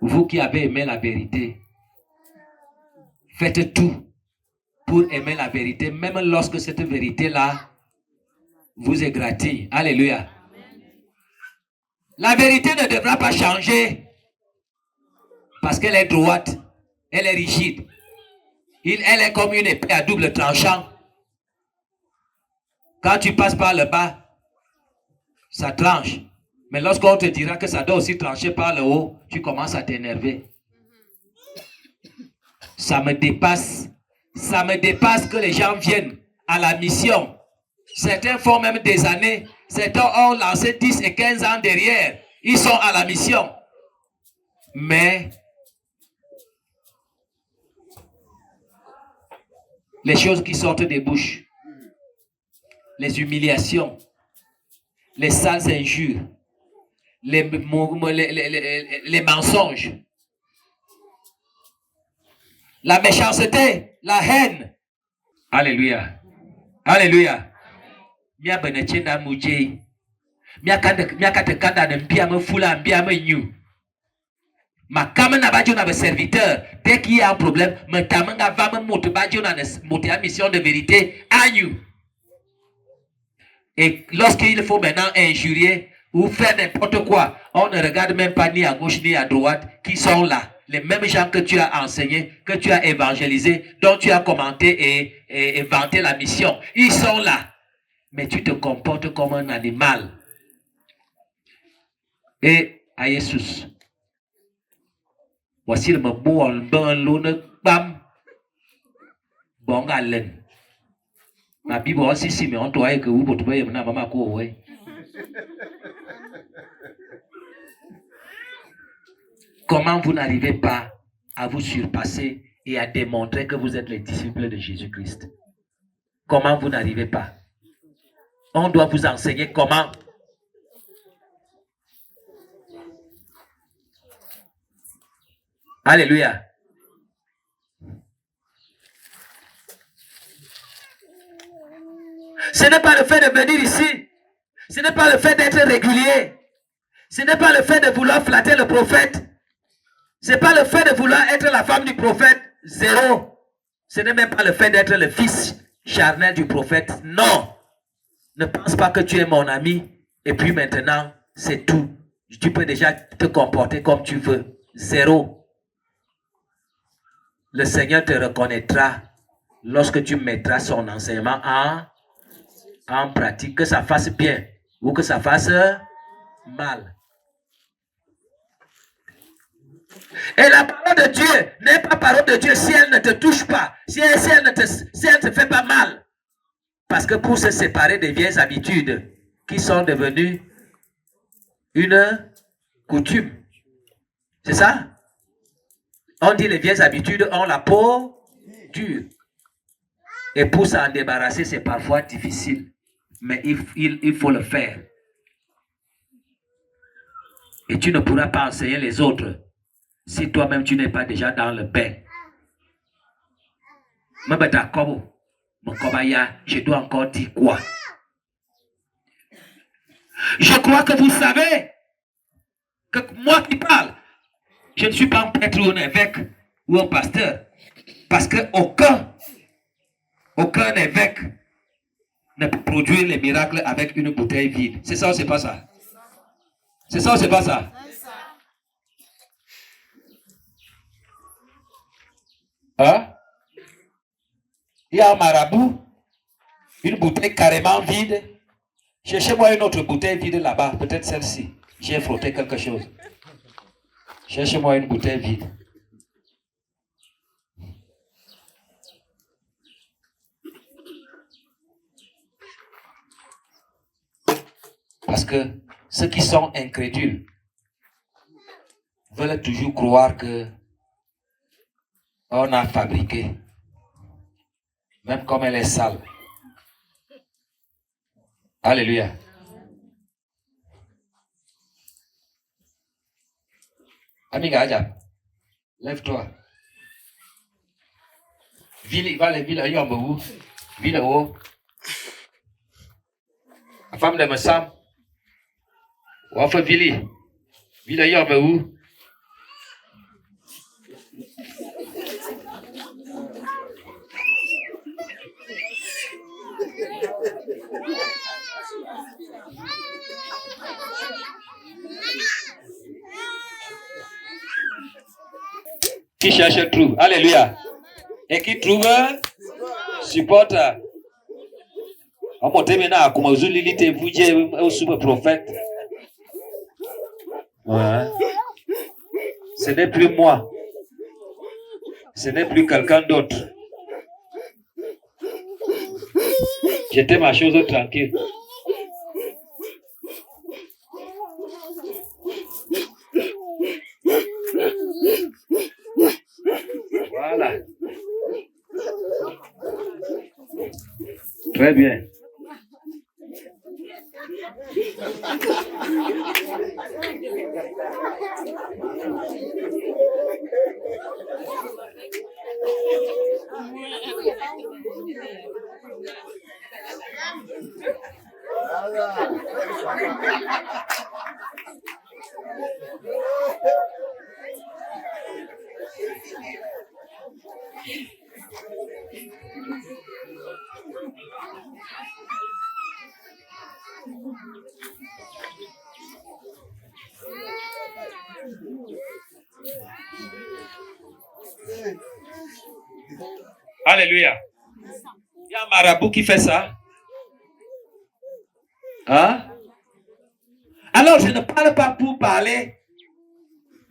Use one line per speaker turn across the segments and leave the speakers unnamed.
Vous qui avez aimé la vérité, faites tout pour aimer la vérité, même lorsque cette vérité-là vous égratigne. Alléluia. La vérité ne devra pas changer parce qu'elle est droite, elle est rigide. Elle est comme une épée à double tranchant. Quand tu passes par le bas, ça tranche. Mais lorsqu'on te dira que ça doit aussi trancher par le haut, tu commences à t'énerver. Ça me dépasse. Ça me dépasse que les gens viennent à la mission. Certains font même des années. Certains ont lancé 10 et 15 ans derrière. Ils sont à la mission. Mais les choses qui sortent des bouches, les humiliations, les sales injures, les mensonges, la méchanceté, la haine. Alléluia. Alléluia. Mia benechenda mujei. Mia kate kanda ne mbia me fula mbia me nyu. Ma kame na badjo na be serviteur. Dès qu'il y a un problème, me tamenga va me monte badjo na monte à mission de vérité à you. Et lorsqu'il faut maintenant injurier ou faire n'importe quoi, on ne regarde même pas ni à gauche ni à droite qui sont là. Les mêmes gens que tu as enseigné, que tu as évangélisé, dont tu as commenté et vanté la mission. Ils sont là. Mais tu te comportes comme un animal. Et à Jésus. Voici le mot bon l'une bam. Bon galen. Ma Bible aussi si mais on doit que vous pouvez y mener maman quoi ouais. Comment vous n'arrivez pas à vous surpasser et à démontrer que vous êtes les disciples de Jésus-Christ? Comment vous n'arrivez pas? On doit vous enseigner comment. Alléluia. Ce n'est pas le fait de venir ici. Ce n'est pas le fait d'être régulier. Ce n'est pas le fait de vouloir flatter le prophète. Ce n'est pas le fait de vouloir être la femme du prophète. Zéro. Ce n'est même pas le fait d'être le fils charnel du prophète. Non. Ne pense pas que tu es mon ami. Et puis maintenant, c'est tout. Tu peux déjà te comporter comme tu veux. Zéro. Le Seigneur te reconnaîtra lorsque tu mettras son enseignement en pratique. Que ça fasse bien ou que ça fasse mal. Et la parole de Dieu n'est pas parole de Dieu si elle ne te touche pas, si elle ne te fait pas mal. Parce que pour se séparer des vieilles habitudes qui sont devenues une coutume. C'est ça? On dit les vieilles habitudes ont la peau dure. Et pour s'en débarrasser, c'est parfois difficile. Mais il faut le faire. Et tu ne pourras pas enseigner les autres si toi-même tu n'es pas déjà dans le bain. Je dois encore dire quoi? Je crois que vous savez que moi qui parle, je ne suis pas un prêtre ou un évêque ou un pasteur. Parce qu'aucun évêque ne peut produire les miracles avec une bouteille vide. C'est ça ou c'est pas ça? C'est ça ou c'est pas ça? Hein? Il y a un marabout, une bouteille carrément vide. Cherchez-moi une autre bouteille vide là-bas, peut-être celle-ci. J'ai frotté quelque chose. Cherchez-moi une bouteille vide. Parce que ceux qui sont incrédules veulent toujours croire que on a fabriqué, même comme elle est sale. Alléluia. Amiga Adja, lève-toi. Ville, va les villes, ville haut. La femme de Messam. Ou enfin ville. Ville où? Qui cherche trouve. Alléluia. Et qui trouve supporte. On monte maintenant comme vous l'ilité, vous dites au super prophète. Ouais. Ce n'est plus moi. Ce n'est plus quelqu'un d'autre. J'étais ma chose tranquille. Voilà. Très bien. Alléluia. Il y a un marabout qui fait ça. Hein? Alors, je ne parle pas pour parler.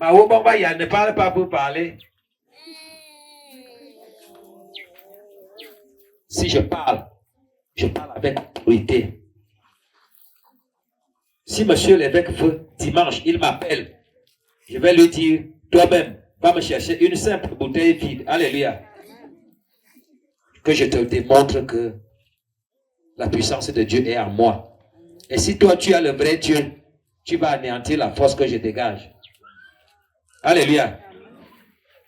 Je ne parle pas pour parler. Si je parle avec autorité. Si monsieur l'évêque veut, dimanche, il m'appelle. Je vais lui dire, toi-même, va me chercher une simple bouteille vide. Alléluia. Que je te démontre que la puissance de Dieu est en moi. Et si toi, tu as le vrai Dieu, tu vas anéantir la force que je dégage. Alléluia.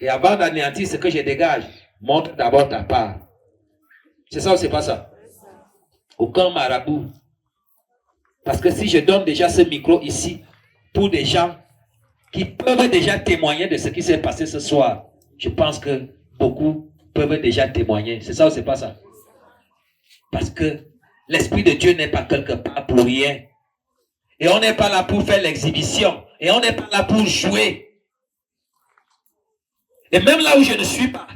Et avant d'anéantir ce que je dégage, montre d'abord ta part. C'est ça ou c'est pas ça? Aucun marabout. Parce que si je donne déjà ce micro ici pour des gens qui peuvent déjà témoigner de ce qui s'est passé ce soir, je pense que beaucoup peuvent déjà témoigner. C'est ça ou c'est pas ça? Parce que l'Esprit de Dieu n'est pas quelque part pour rien. Et on n'est pas là pour faire l'exhibition. Et on n'est pas là pour jouer. Et même là où je ne suis pas,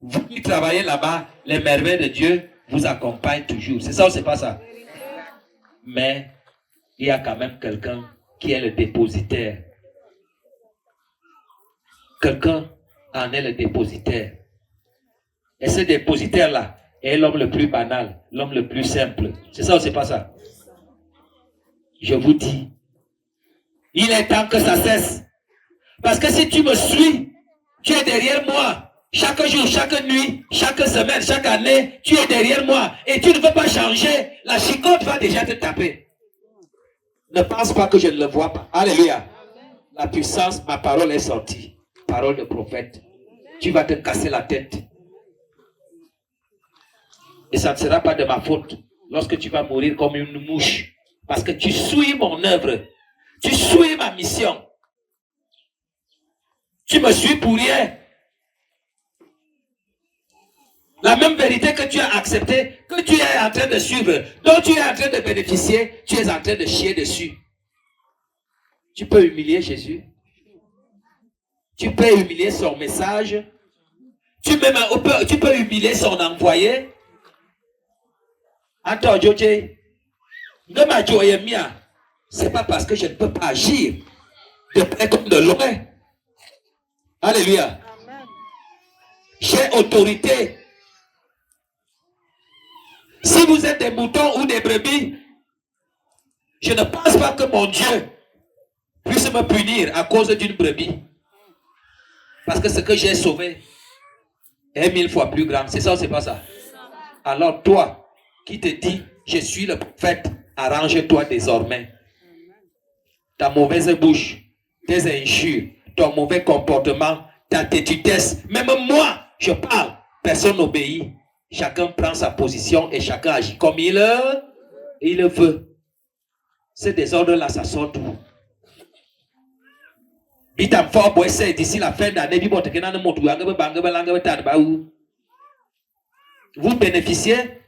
vous qui travaillez là-bas, les merveilles de Dieu vous accompagnent toujours. C'est ça ou c'est pas ça? Mais il y a quand même quelqu'un qui est le dépositaire. Quelqu'un en est le dépositaire. Et ce dépositaire-là est l'homme le plus banal, l'homme le plus simple. C'est ça ou c'est pas ça? Je vous dis, il est temps que ça cesse. Parce que si tu me suis, tu es derrière moi. Chaque jour, chaque nuit, chaque semaine, chaque année, tu es derrière moi. Et tu ne veux pas changer. La chicotte va déjà te taper. Ne pense pas que je ne le vois pas. Alléluia. La puissance, ma parole est sortie. Parole de prophète. Tu vas te casser la tête. Et ça ne sera pas de ma faute lorsque tu vas mourir comme une mouche. Parce que tu suis mon œuvre. Tu suis ma mission. Tu me suis pour rien. La même vérité que tu as acceptée, que tu es en train de suivre, dont tu es en train de bénéficier, tu es en train de chier dessus. Tu peux humilier Jésus. Tu peux humilier son message. Tu peux humilier son envoyé. Attends, Joje. C'est pas parce que je ne peux pas agir de près comme de loin. Alléluia. J'ai autorité. Si vous êtes des moutons ou des brebis, je ne pense pas que mon Dieu puisse me punir à cause d'une brebis. Parce que ce que j'ai sauvé est 1000 fois plus grand. C'est ça ou c'est pas ça? Alors toi qui te dis, je suis le prophète, arrange-toi désormais. Ta mauvaise bouche, tes injures, ton mauvais comportement, ta têtudesse, même moi, je parle, personne n'obéit. Chacun prend sa position et chacun agit comme il veut. Ce désordre-là, ça sort d'où? D'ici la fin d'année, vous bénéficiez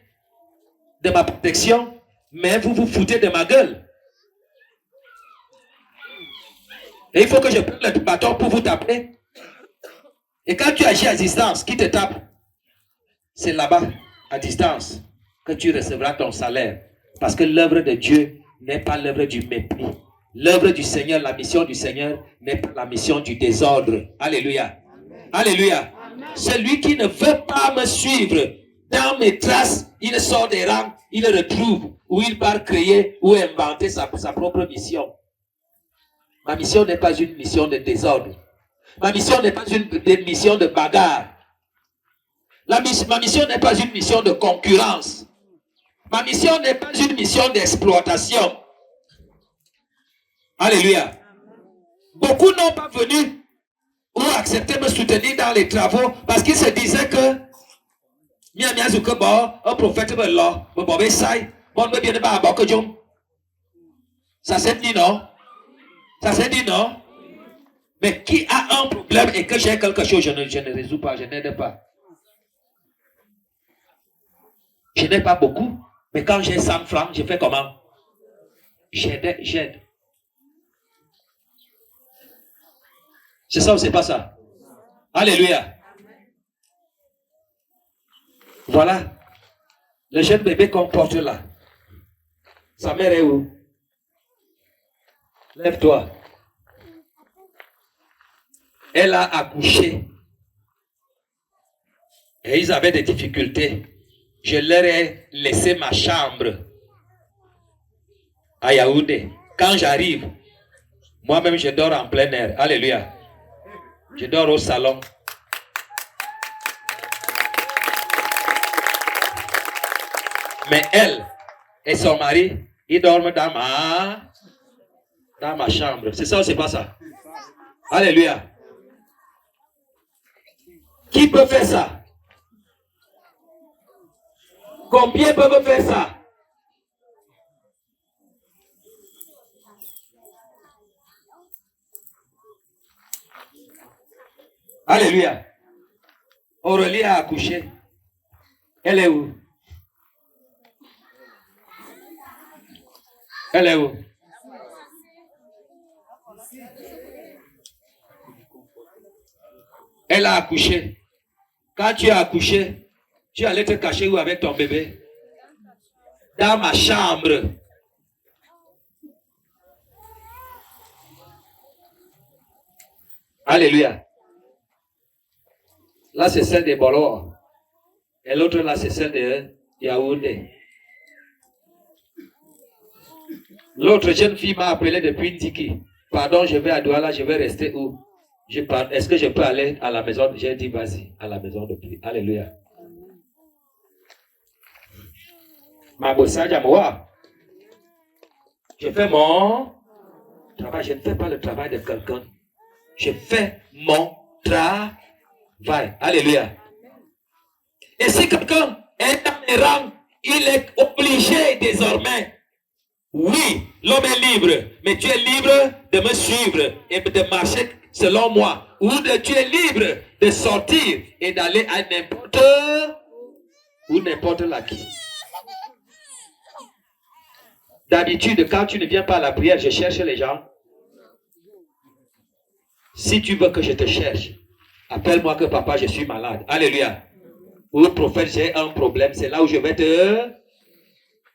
de ma protection, mais vous vous foutez de ma gueule. Et il faut que je prenne le bâton pour vous taper. Et quand tu agis à distance, qui te tape? C'est là-bas, à distance, que tu recevras ton salaire. Parce que l'œuvre de Dieu n'est pas l'œuvre du mépris. L'œuvre du Seigneur, la mission du Seigneur n'est pas la mission du désordre. Alléluia. Amen. Alléluia. Amen. Celui qui ne veut pas me suivre dans mes traces, il sort des rangs, il retrouve où il part créer ou inventer sa propre mission. Ma mission n'est pas une mission de désordre. Ma mission n'est pas une mission de bagarre. Ma mission n'est pas une mission de concurrence. Ma mission n'est pas une mission d'exploitation. Alléluia. Beaucoup n'ont pas venu ou accepté me soutenir dans les travaux parce qu'ils se disaient que un prophète ça s'est dit non? Ça s'est dit non? Mais qui a un problème et que j'ai quelque chose, je ne résous pas, je n'aide pas. Je n'ai pas beaucoup, mais quand j'ai 100 francs, je fais comment? J'aide. C'est ça ou c'est pas ça? Alléluia. Voilà. Le jeune bébé qu'on porte là. Sa mère est où? Lève-toi. Elle a accouché. Et ils avaient des difficultés. Je leur ai laissé ma chambre à Yaoundé. Quand j'arrive, moi-même je dors en plein air. Alléluia. Je dors au salon. Mais elle et son mari, ils dorment dans ma chambre. C'est ça ou c'est pas ça? Alléluia. Qui peut faire ça? Combien peuvent faire ça? Alléluia. Aurélie a accouché. Elle est où? Elle est où? Elle a accouché. Quand tu as accouché, tu allais te cacher où avec ton bébé? Dans ma chambre. Alléluia. Là, c'est celle de Bolo. Et l'autre, là, c'est celle de Yaoundé. L'autre jeune fille m'a appelé depuis Ndiki. Pardon, je vais à Douala, je vais rester où? Est-ce que je peux aller à la maison? J'ai dit, vas-y, à la maison de prière. Alléluia. Ma bossa Jamoua. Je fais mon travail. Je ne fais pas le travail de quelqu'un. Je fais mon travail. Alléluia. Et si quelqu'un est dans les rangs, il est obligé désormais. Oui, l'homme est libre, mais tu es libre de me suivre et de marcher selon moi. Ou tu es libre de sortir et d'aller à n'importe laquelle. D'habitude, quand tu ne viens pas à la prière, je cherche les gens. Si tu veux que je te cherche, appelle-moi que papa, je suis malade. Alléluia. Ou prophète, j'ai un problème, c'est là où je vais te...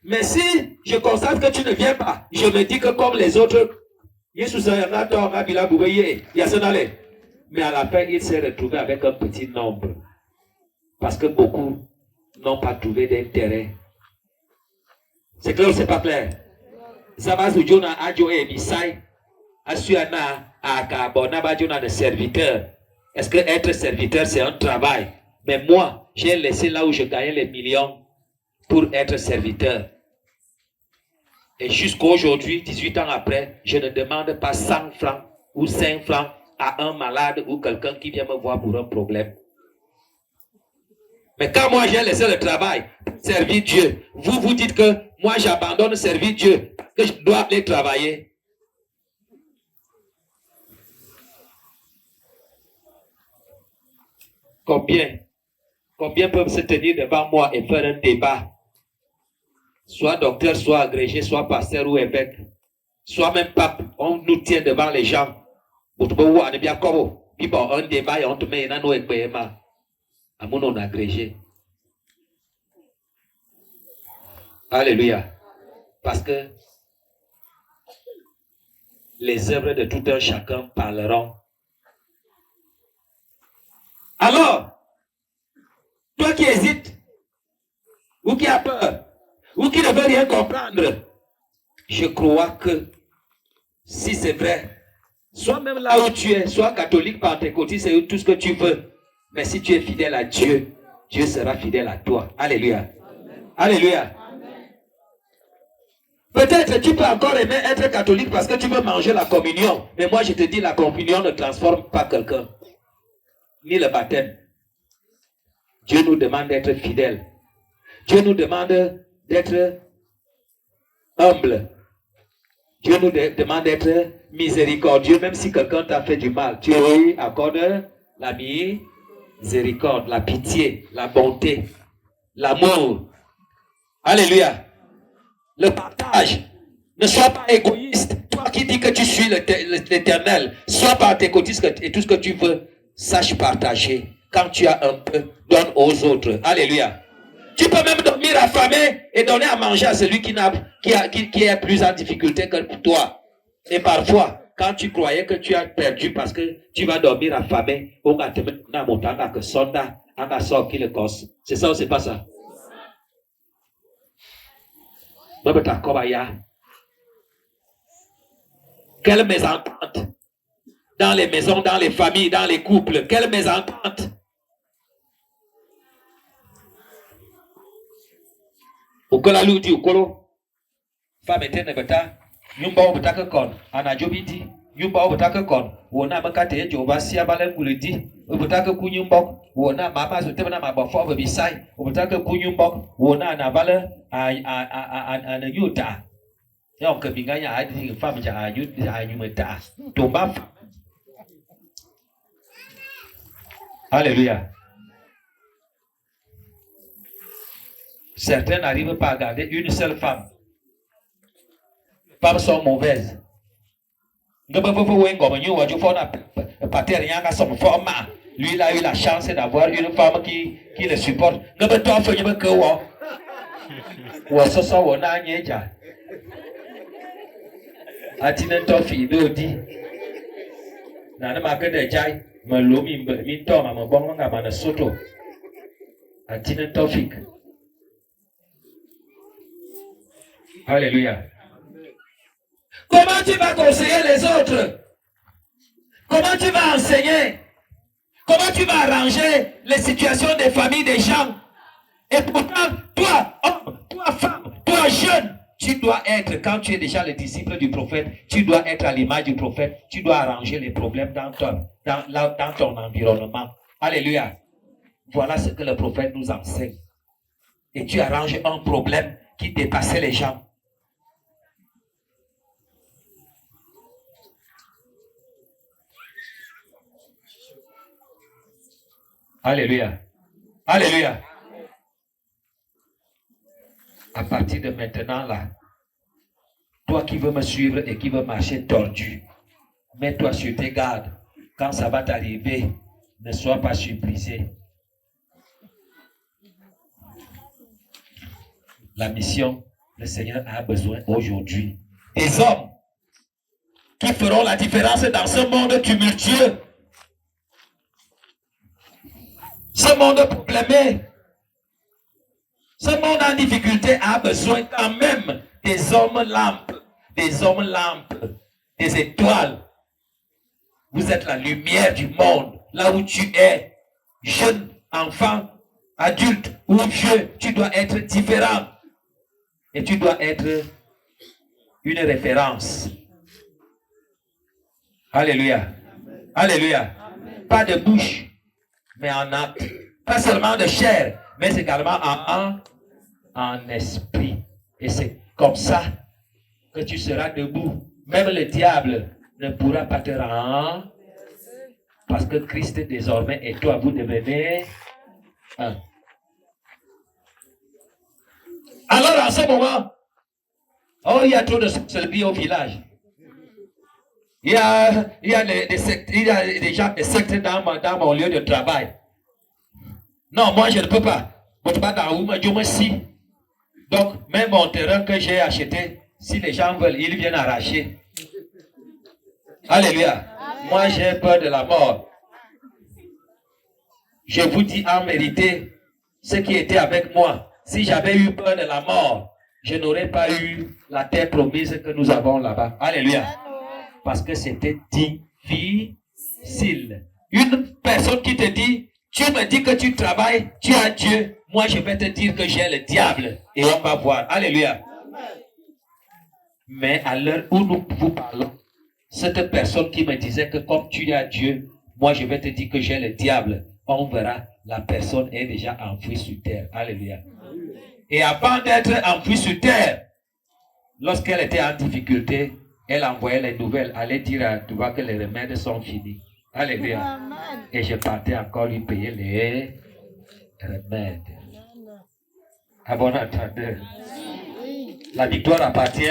Mais si je constate que tu ne viens pas, je me dis que comme les autres, mais à la fin, il s'est retrouvé avec un petit nombre. Parce que beaucoup n'ont pas trouvé d'intérêt. C'est clair ou c'est pas clair? Zabazujona Adjo et Bisai, Asuana Akabona Bajona de serviteur. Est-ce que être serviteur c'est un travail? Mais moi, j'ai laissé là où je gagnais les millions pour être serviteur. Et jusqu'à aujourd'hui, 18 ans après, je ne demande pas 100 francs ou 5 francs à un malade ou quelqu'un qui vient me voir pour un problème. Mais quand moi j'ai laissé le travail, servir Dieu, vous dites que moi j'abandonne servir Dieu, que je dois aller travailler. Combien peuvent se tenir devant moi et faire un débat? Soit docteur, soit agrégé, soit pasteur ou évêque, soit même pape, on nous tient devant les gens. Qui bon, un débat et on te met dans nos PMA. À mon agrégé. Alléluia. Parce que les œuvres de tout un chacun parleront. Alors, toi qui hésites, ou qui as peur, ou qui ne veut rien comprendre, je crois que si c'est vrai, soit même là où tu es, soit catholique, pentecôtiste, c'est tout ce que tu veux, mais si tu es fidèle à Dieu, Dieu sera fidèle à toi. Alléluia. Amen. Alléluia. Peut-être tu peux encore aimer être catholique parce que tu veux manger la communion. Mais moi je te dis, la communion ne transforme pas quelqu'un. Ni le baptême. Dieu nous demande d'être fidèles. Dieu nous demande d'être humble. Dieu nous demande d'être miséricordieux. Même si quelqu'un t'a fait du mal, Dieu lui accorde la miséricorde, la pitié, la bonté, l'amour. Alléluia. Le partage. Ne sois pas égoïste. Toi qui dis que tu suis l'Éternel, sois pentecôtiste et tout ce que tu veux, sache partager. Quand tu as un peu, donne aux autres. Alléluia. Tu peux même dormir affamé et donner à manger à celui qui est plus en difficulté que toi. Et parfois, quand tu croyais que tu as perdu parce que tu vas dormir affamé, on va te mettre dans mon temps que sonda, on va sortir le corps. C'est ça ou c'est pas ça? Quelle mésentente dans les maisons, dans les familles, dans les couples. Quelle mésentente. Okola ludi okolo. Femme était nebeta. Nyumba obutaka kon. Anajobidi. Nyumba obutaka kon. Wona makate joba siya balen gulidi. Obutaka kunyumba. Wona mama zutebana mabafo babisai. Obutaka kunyumba. Wona anabale anayuta. Donc, binganya a dit femme qui a yumeta. Tomba. Alléluia. Certains n'arrivent pas à garder une seule femme. Les femmes sont mauvaises. Lui, il a eu la chance d'avoir une femme qui le supporte. Atinento fi do di na ma ke de jai me lo mi to ma mo bong nga ma na soto atinento fi. Alléluia. Comment tu vas conseiller les autres? Comment tu vas enseigner? Comment tu vas arranger les situations des familles des gens? Et pourtant, toi, homme, toi, femme, toi, jeune, tu dois être, quand tu es déjà le disciple du prophète, tu dois être à l'image du prophète, tu dois arranger les problèmes dans ton environnement. Alléluia. Voilà ce que le prophète nous enseigne. Et tu arranges un problème qui dépassait les gens. Alléluia. Alléluia. À partir de maintenant là, toi qui veux me suivre et qui veux marcher tordu, mets-toi sur tes gardes. Quand ça va t'arriver, ne sois pas surprisé. La mission, le Seigneur a besoin aujourd'hui des hommes qui feront la différence dans ce monde tumultueux. Ce monde problème, ce monde en difficulté a besoin quand même des hommes lampes, des étoiles. Vous êtes la lumière du monde, là où tu es, jeune, enfant, adulte ou vieux, tu dois être différent. Et tu dois être une référence. Alléluia. Alléluia. Pas de bouche, mais en acte. Pas seulement de chair, mais également en esprit. Et c'est comme ça que tu seras debout. Même le diable ne pourra pas te rendre. Parce que Christ désormais et toi, vous devenez un. Alors en ce moment, oh, il y a trop de sorcellerie au village. Il y a des gens des sectes dans mon lieu de travail. Non, moi je ne peux pas. Donc, même mon terrain que j'ai acheté, si les gens veulent, ils viennent arracher. Alléluia. Moi, j'ai peur de la mort. Je vous dis en vérité, ceux qui étaient avec moi, si j'avais eu peur de la mort, je n'aurais pas eu la terre promise que nous avons là-bas. Alléluia. Parce que c'était difficile. Une personne qui te dit, tu me dis que tu travailles, tu as Dieu, moi je vais te dire que j'ai le diable. Et on va voir. Alléluia. Mais à l'heure où nous vous parlons, cette personne qui me disait que comme tu as Dieu, moi je vais te dire que j'ai le diable. On verra, la personne est déjà enfouie sur terre. Alléluia. Et avant d'être enfouie sur terre, lorsqu'elle était en difficulté, elle envoyait les nouvelles, allait dire à Touba que les remèdes sont finis. Alléluia. Et je partais encore lui payer les remèdes. À bon entendeur. La victoire appartient.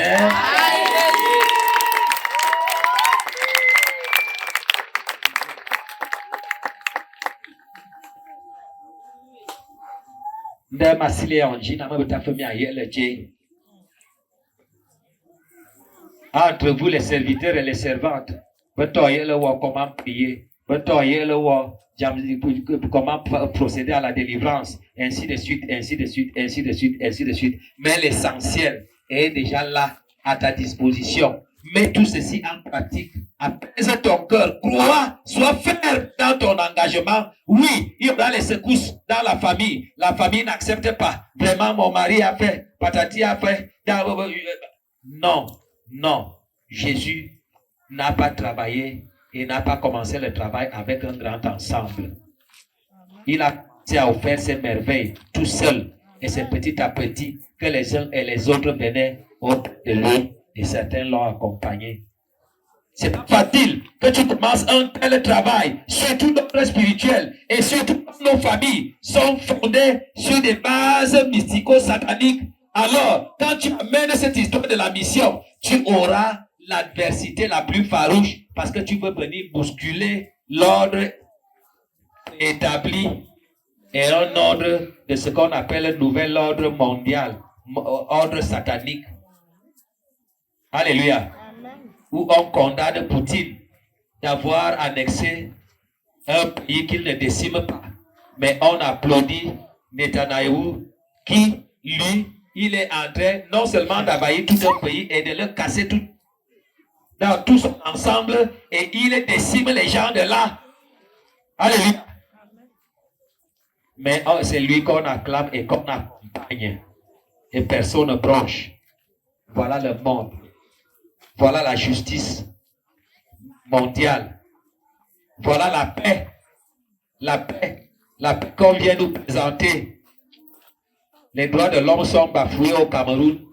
Entre vous les serviteurs et les servantes, comment prier, comment procéder à la délivrance, ainsi de suite, ainsi de suite, ainsi de suite, ainsi de suite. Mais l'essentiel est déjà là à ta disposition. Mets tout ceci en pratique. Apaise ton cœur. Crois, sois ferme dans ton engagement. Oui, il y aura les secousses dans la famille. La famille n'accepte pas. Vraiment, mon mari a fait, patati a fait. Non, non. Jésus n'a pas travaillé et n'a pas commencé le travail avec un grand ensemble. Il a commencé à offrir ses merveilles tout seul. Et c'est petit à petit que les uns et les autres venaient auprès de lui et certains l'ont accompagné. C'est pas facile que tu commences un tel travail, surtout notre spirituel et surtout nos familles sont fondées sur des bases mystico-sataniques. Alors, quand tu amènes cette histoire de la mission, tu auras l'adversité la plus farouche parce que tu veux venir bousculer l'ordre établi et un ordre de ce qu'on appelle le nouvel ordre mondial, ordre satanique. Alléluia. Où on condamne Poutine d'avoir annexé un pays qu'il ne décime pas. Mais on applaudit Netanyahou qui, lui, il est en train non seulement d'envahir tout un pays et de le casser tout dans tout son ensemble et il décime les gens de là. Alléluia. Mais c'est lui qu'on acclame et qu'on accompagne. Et personne ne bronche. Voilà le monde. Voilà la justice mondiale. Voilà la paix. La paix. La paix qu'on vient nous présenter. Les droits de l'homme sont bafoués au Cameroun.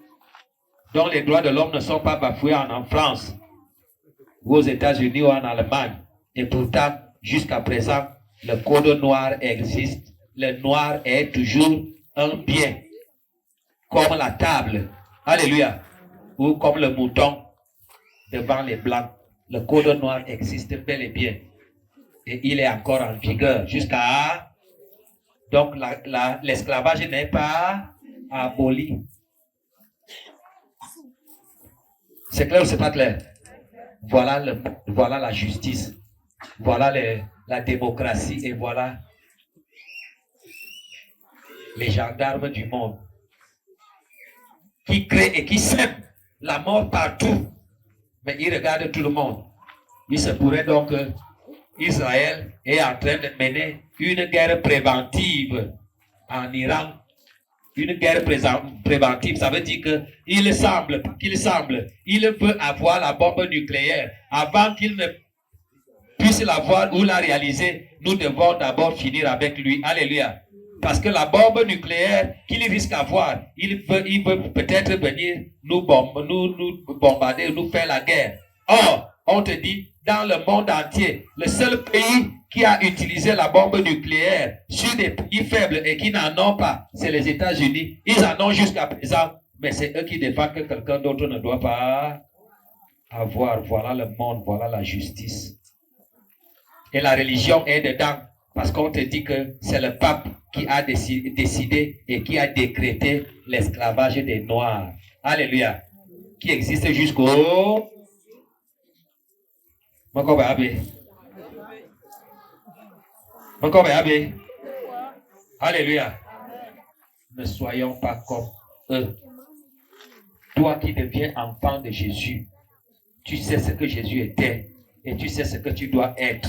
Donc les droits de l'homme ne sont pas bafoués en France, ou aux États-Unis ou en Allemagne. Et pourtant, jusqu'à présent, le code noir existe. Le noir est toujours un bien. Comme la table. Alléluia. Ou comme le mouton devant les blancs. Le code noir existe bel et bien. Et il est encore en vigueur jusqu'à... Donc l'esclavage n'est pas aboli. C'est clair ou c'est pas clair? Voilà la justice. Voilà la démocratie et voilà les gendarmes du monde qui créent et qui sèment la mort partout. Mais ils regardent tout le monde. Il se pourrait donc que Israël est en train de mener une guerre préventive en Iran. Une guerre préventive, ça veut dire qu'il il veut avoir la bombe nucléaire. Avant qu'il ne puisse l'avoir ou la réaliser, nous devons d'abord finir avec lui. Alléluia. Parce que la bombe nucléaire qu'il risque d'avoir, il veut peut-être venir nous bombarder, nous faire la guerre. Or, on te dit, dans le monde entier, le seul pays qui a utilisé la bombe nucléaire sur des pays faibles et qui n'en ont pas, c'est les États-Unis. Ils en ont jusqu'à présent, mais c'est eux qui défendent que quelqu'un d'autre ne doit pas. à voir, voilà le monde, voilà la justice. Et la religion est dedans, parce qu'on te dit que c'est le pape qui a décidé et qui a décrété l'esclavage des Noirs. Alléluia. Qui existe jusqu'au... Alléluia. Ne soyons pas comme eux. Toi qui deviens enfant de Jésus, tu sais ce que Jésus était et tu sais ce que tu dois être.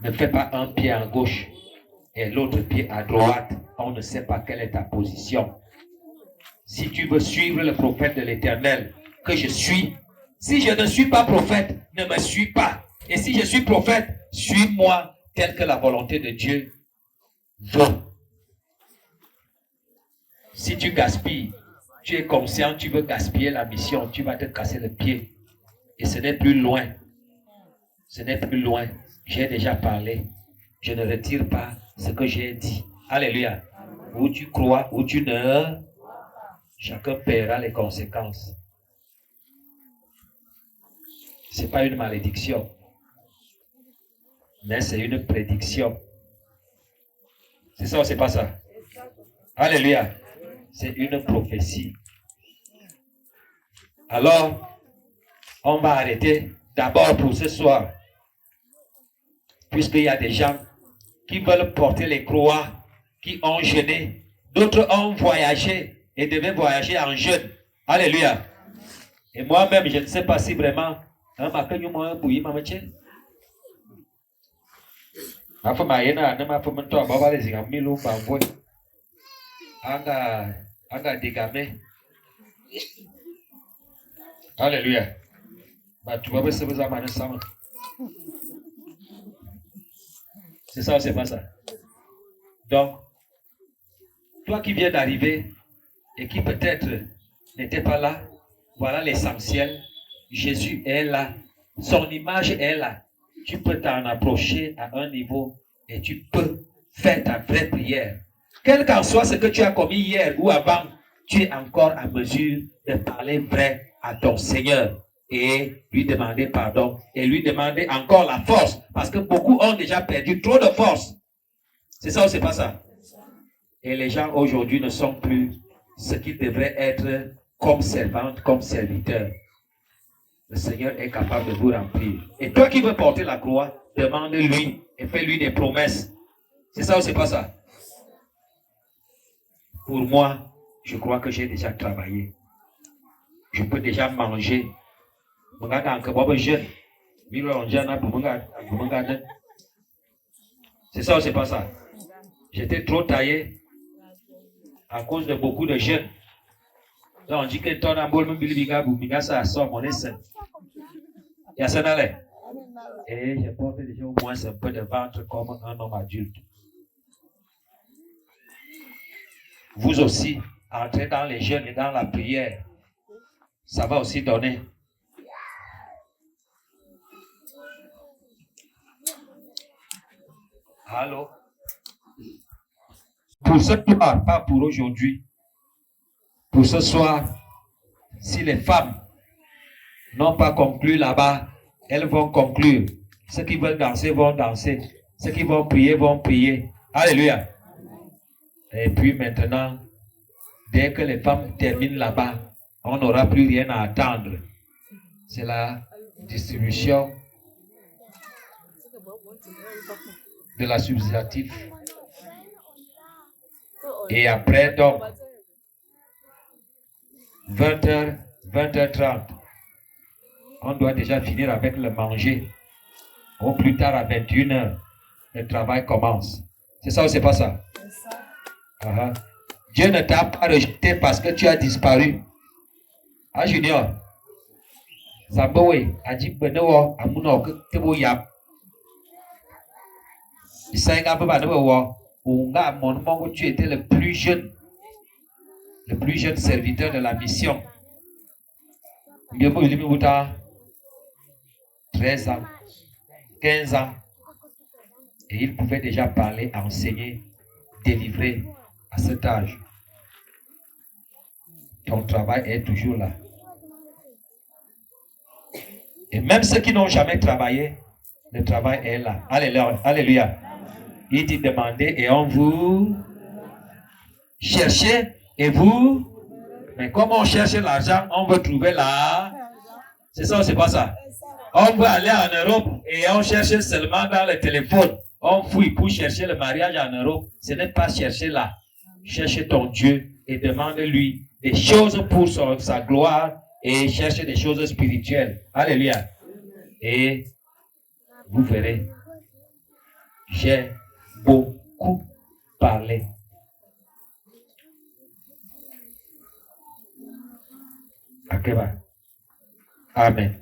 Ne fais pas un pied à gauche et l'autre pied à droite. On ne sait pas quelle est ta position. Si tu veux suivre le prophète de l'Éternel que je suis, si je ne suis pas prophète, ne me suis pas. Et si je suis prophète, suis-moi tel que la volonté de Dieu veut. Si tu gaspilles, tu es conscient, tu veux gaspiller la mission, tu vas te casser le pied. Et ce n'est plus loin. Ce n'est plus loin. J'ai déjà parlé. Je ne retire pas ce que j'ai dit. Alléluia. Où tu crois, où tu ne... Chacun paiera les conséquences. Ce n'est pas une malédiction. Mais c'est une prédiction. C'est ça ou c'est pas ça? Alléluia. C'est une prophétie. Alors, on va arrêter d'abord pour ce soir. Puisqu'il y a des gens qui veulent porter les croix, qui ont jeûné. D'autres ont voyagé et devaient voyager en jeûne. Alléluia. Et moi-même, je ne sais pas si vraiment... Alléluia. C'est ça ou c'est pas ça? Donc, toi qui viens d'arriver et qui peut-être n'était pas là, voilà l'essentiel. Jésus est là. Son image est là. Tu peux t'en approcher à un niveau et tu peux faire ta vraie prière. Quel qu'en soit ce que tu as commis hier ou avant, tu es encore à mesure de parler vrai à ton Seigneur et lui demander pardon et lui demander encore la force parce que beaucoup ont déjà perdu trop de force. C'est ça ou c'est pas ça? Et les gens aujourd'hui ne sont plus ce qu'ils devraient être comme servantes, comme serviteurs. Le Seigneur est capable de vous remplir. Et toi qui veux porter la croix, demande-lui et fais-lui des promesses. C'est ça ou c'est pas ça? Pour moi, je crois que j'ai déjà travaillé. Je peux déjà manger. C'est ça ou c'est pas ça? J'étais trop taillé à cause de beaucoup de jeunes. Donc on dit que ton amour me biga ça sort mon essai. Et ça n'allait. Et je porte déjà au moins un peu de ventre comme un homme adulte. Vous aussi, entrez dans les jeûnes et dans la prière. Ça va aussi donner. Allô? Pour ce soir, pas pour aujourd'hui. Pour ce soir, si les femmes n'ont pas conclu là-bas, elles vont conclure. Ceux qui veulent danser vont danser. Ceux qui vont prier. Alléluia. Et puis maintenant, dès que les femmes terminent là-bas, on n'aura plus rien à attendre. C'est la distribution de la substantif. Et après, donc, 20h, 20h30, on doit déjà finir avec le manger. Au plus tard, à 21h, le travail commence. C'est ça ou c'est pas ça? Uh-huh. Dieu ne t'a pas rejeté parce que tu as disparu. Ah, Junior. Zambowe, Adji Benewo, Amuno, Tebo Yap. Isaïga Babanewo, Unga, mon tu étais le plus jeune serviteur de la mission. 13 ans, 15 ans. Et il pouvait déjà parler, enseigner, délivrer à cet âge. Ton travail est toujours là. Et même ceux qui n'ont jamais travaillé, le travail est là. Alléluia. Alléluia. Il dit demandez et on vous cherchez et vous. Mais comme on cherche l'argent, on veut trouver là. C'est ça ou c'est pas ça? On veut aller en Europe et on cherche seulement dans le téléphone. On fouille pour chercher le mariage en Europe. Ce n'est pas chercher là. Cherche ton Dieu et demande-lui des choses pour sa gloire et cherche des choses spirituelles. Alléluia. Et vous verrez, j'ai beaucoup parlé. Akeba. Amen.